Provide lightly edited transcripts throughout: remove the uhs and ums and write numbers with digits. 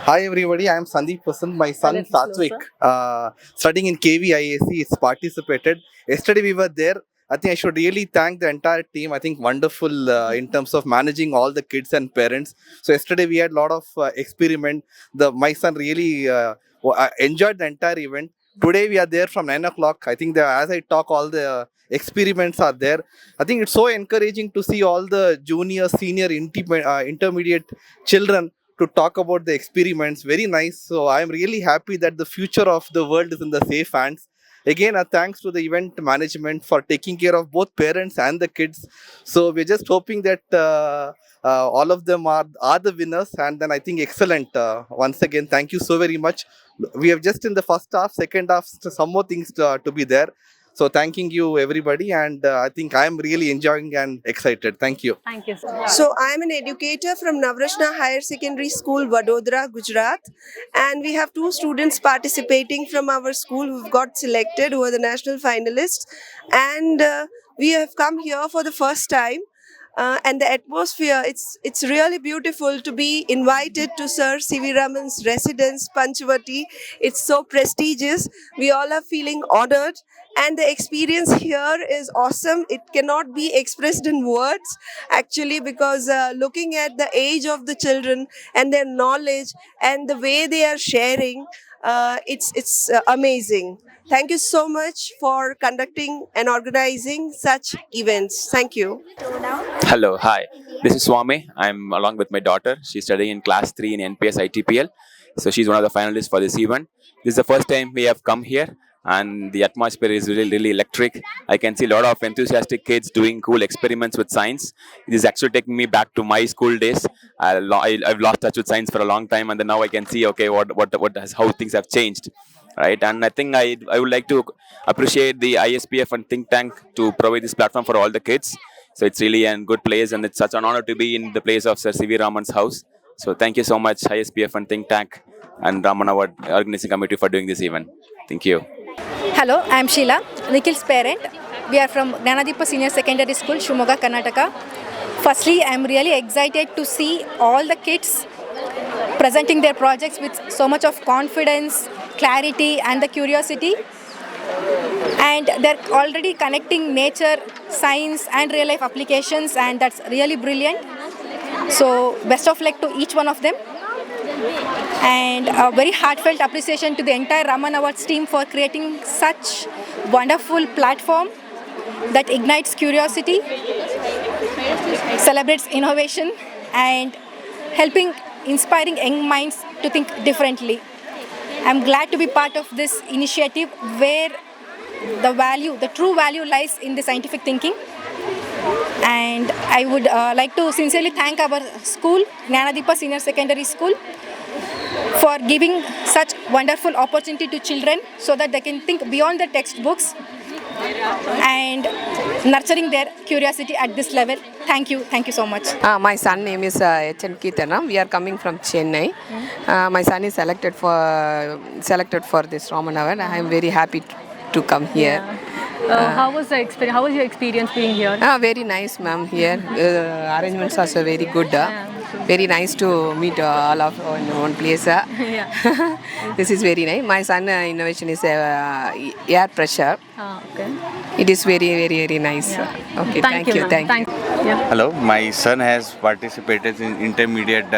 Hi everybody, I am Sandeep Vasant. My son Satvik, studying in KVIAC, is participated. Yesterday we were there. I think I should really thank the entire team. I think wonderful in terms of managing all the kids and parents. So yesterday we had a lot of experiment. My son really enjoyed the entire event. Today we are there from 9 o'clock. I think as I talk, all the experiments are there. I think it's so encouraging to see all the junior, senior, intermediate children to talk about the experiments. Very nice. So I'm really happy that the future of the world is in the safe hands. Again, a thanks to the event management for taking care of both parents and the kids. So we're just hoping that all of them are the winners. And then I think excellent. Once again, thank you so very much. We have just in the first half, second half, some more things to be there. So thanking you everybody, and I think I am really enjoying and excited. Thank you. Thank you. So I am an educator from Navrashna Higher Secondary School, Vadodara, Gujarat, and we have two students participating from our school who've got selected, who are the national finalists, and we have come here for the first time. And the atmosphere, it's really beautiful to be invited to Sir C.V. Raman's residence, Panchavati. It's so prestigious. We all are feeling honored, and the experience here is awesome. It cannot be expressed in words, actually, because looking at the age of the children and their knowledge and the way they are sharing, it's amazing. Thank you so much for conducting and organizing such events. Thank you. Hello, hi. This is Swami. I'm along with my daughter. She's studying in class 3 in NPS ITPL. So she's one of the finalists for this event. This is the first time we have come here, and the atmosphere is really electric. I can see a lot of enthusiastic kids doing cool experiments with science. It is actually taking me back to my school days. I've lost touch with science for a long time, and then now I can see how things have changed, right? And I think I would like to appreciate the ISPF and think tank to provide this platform for all the kids. So it's really a good place, and it's such an honor to be in the place of Sir C.V. Raman's house. So thank you so much, ISPF and Think Tank and Raman Award Organizing Committee for doing this event. Thank you. Hello, I am Sheila, Nikhil's parent. We are from Gnanadeepa Senior Secondary School, Shimoga, Karnataka. Firstly, I am really excited to see all the kids presenting their projects with so much of confidence, clarity, and the curiosity. And they're already connecting nature, science, and real life applications, and that's really brilliant. So best of luck to each one of them, and a very heartfelt appreciation to the entire Raman Awards team for creating such wonderful platform that ignites curiosity, celebrates innovation, and helping inspiring young minds to think differently. I'm glad to be part of this initiative where the true value lies in the scientific thinking. And I would like to sincerely thank our school, Gnanadeepa Senior Secondary School, for giving such wonderful opportunity to children so that they can think beyond the textbooks and nurturing their curiosity at this level. Thank you so much. My son name is H.N. Keetana. We are coming from Chennai. My son is selected for this Raman Award. I am very happy to come here. How was the experience? How was your experience being here? Very nice, ma'am. Here arrangements are so very good. Very nice to meet all of in one place. This is very nice. My son innovation is air pressure. Okay. It is very nice. Yeah. Okay, thank you. Yeah. Hello, my son has participated in intermediate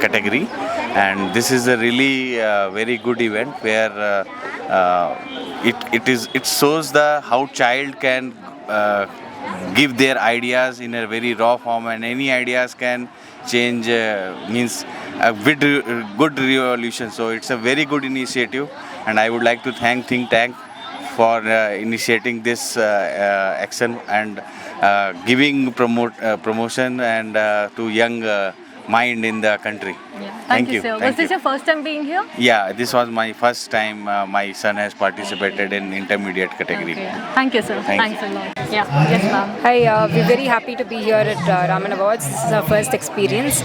category, and this is a really very good event where it shows how child can give their ideas in a very raw form, and any ideas can change means a good revolution. So it's a very good initiative, and I would like to thank Think Tank for initiating this action and giving promotion and to young mind in the country. Yeah. Thank you, sir. Was this your first time being here? Yeah, this was my first time my son has participated in intermediate category. Okay. Thank you, sir. Thanks a lot. Yeah. Yes, ma'am. Hi, we're very happy to be here at Raman Awards. This is our first experience.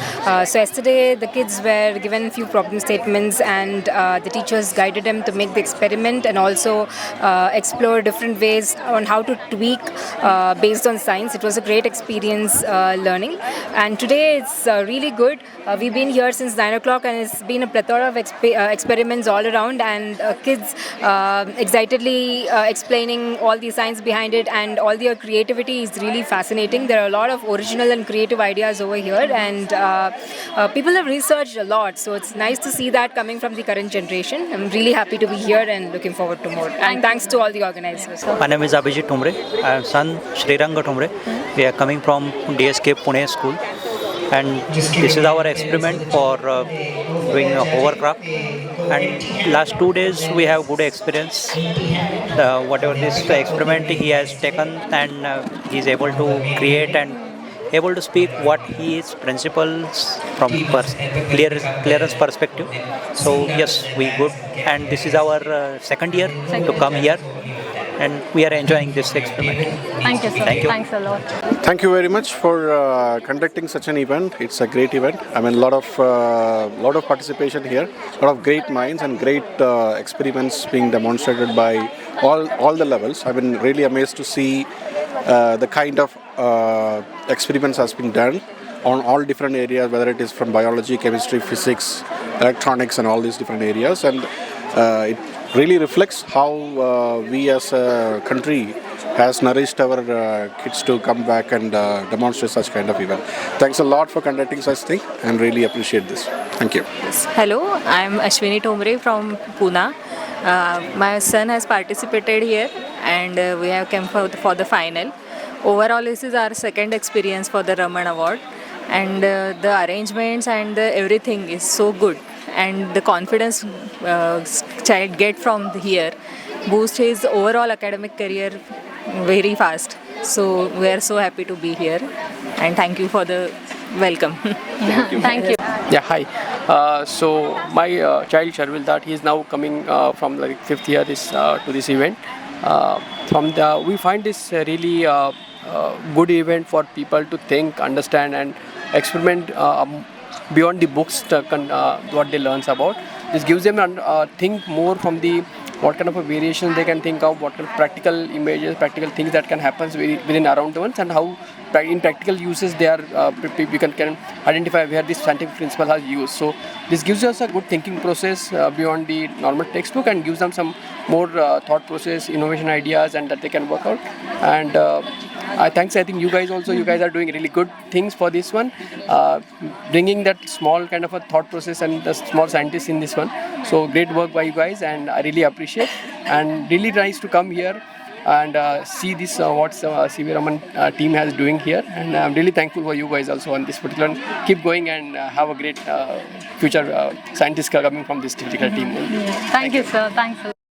So yesterday the kids were given a few problem statements, and the teachers guided them to make the experiment and also explore different ways on how to tweak based on science. It was a great experience learning, and today it's really good. We've been here since 9 o'clock and it's been a plethora of experiments all around, and kids excitedly explaining all the science behind it, and all their creativity is really fascinating. There are a lot of original and creative ideas over here, and people have researched a lot, so it's nice to see that coming from the current generation. I'm really happy to be here and looking forward to more. And thanks to all the organizers. My name is Abhijit Tumre. I am son Sriranga Tumre. We are coming from DSK Pune school, and this is our experiment for doing a hovercraft. And last 2 days we have good experience. Whatever this experiment he has taken, and he is able to create and able to speak what his principles from clearance perspective. So yes, we good, and this is our second year to come here, and we are enjoying this experiment. Thank you, sir. Thank you. Thanks a lot. Thank you very much for conducting such an event. It's a great event. I mean, lot of participation here, a lot of great minds and great experiments being demonstrated by all the levels. I've been really amazed to see the kind of experiments has been done on all different areas, whether it is from biology, chemistry, physics, electronics, and all these different areas. And it really reflects how we as a country has nourished our kids to come back and demonstrate such kind of event. Thanks a lot for conducting such thing, and really appreciate this. Thank you. Hello, I am Ashwini Tomre from Pune. My son has participated here, and we have come for the final. Overall, this is our second experience for the Raman Award, and the arrangements and everything is so good, and the confidence child get from here boost his overall academic career very fast. So we are so happy to be here, and thank you for the welcome. Thank you. Yeah, hi. So my child Sharvil, that he is now coming from like 5th year to this event. We find this really good event for people to think, understand, and experiment beyond the books what they learn about. This gives them think more from the what kind of a variation they can think of, what kind of practical images, practical things that can happen within around the ones, and how in practical uses they are we can identify where this scientific principle has used. So this gives us a good thinking process beyond the normal textbook, and gives them some more thought process, innovation ideas, and that they can work out. And I think you guys are doing really good things for this one, bringing that small kind of a thought process and the small scientists in this one. So great work by you guys, and I really appreciate, and really nice to come here and see this what CV Raman team has doing here, and I'm really thankful for you guys also on this particular one. Keep going and have a great future scientists coming from this critical team. Thank you, sir. Thanks a lot.